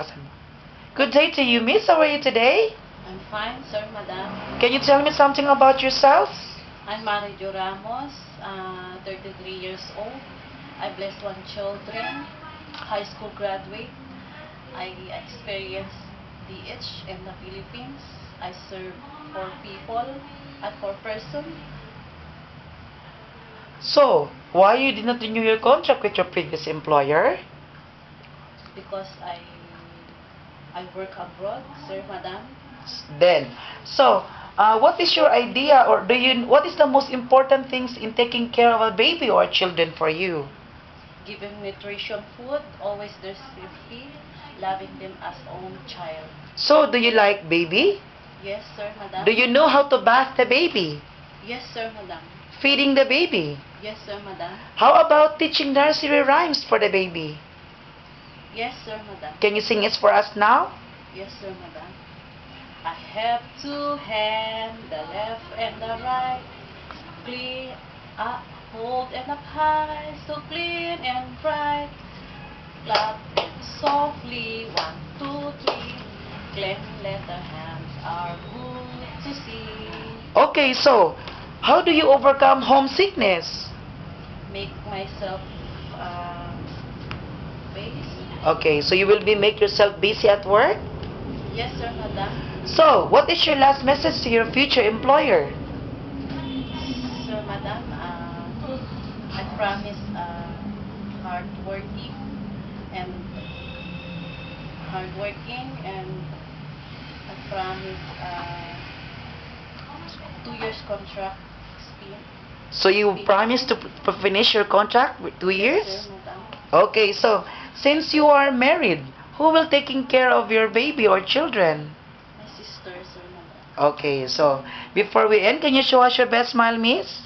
palakasan mo. Good day to you, Miss. How are you today? I'm fine, sir, madam. Can you tell me something about yourself? I'm Marijo Ramos, 33 years old. I blessed one children, high school graduate. I experienced DH in the Philippines. I serve 4 people at 4 person So, why you did not renew your contract with your previous employer? because I work abroad, sir, madam. Then, so, what is your idea, or what is the most important things in taking care of a baby or children for you? Giving nutrition food, always their safety, loving them as own child. So, do you like baby? Yes, sir, madam. Do you know how to bath the baby? Yes, sir, madam. Feeding the baby? Yes, sir, madam. How about teaching nursery rhymes for the baby? Yes, sir, madam. Can you sing it for us now? Yes, sir, madam. I have 2 hands, the left and the right. Clean up, hold and up high, so clean and bright. Clap them softly, 1, 2, 3. Clean letter hands are good to see. Okay, so, how do you overcome homesickness? Make myself base. Okay, so you will make yourself busy at work? Yes, sir, madam. So, what is your last message to your future employer? Sir, madam, I promise hardworking and I promise 2 years contract experience. So you promise to finish your contract with 2 years? Yes, sir, madam. Okay, so since you are married, who will taking care of your baby or children? My sister, sir, madam. Okay, so before we end, can you show us your best smile, miss?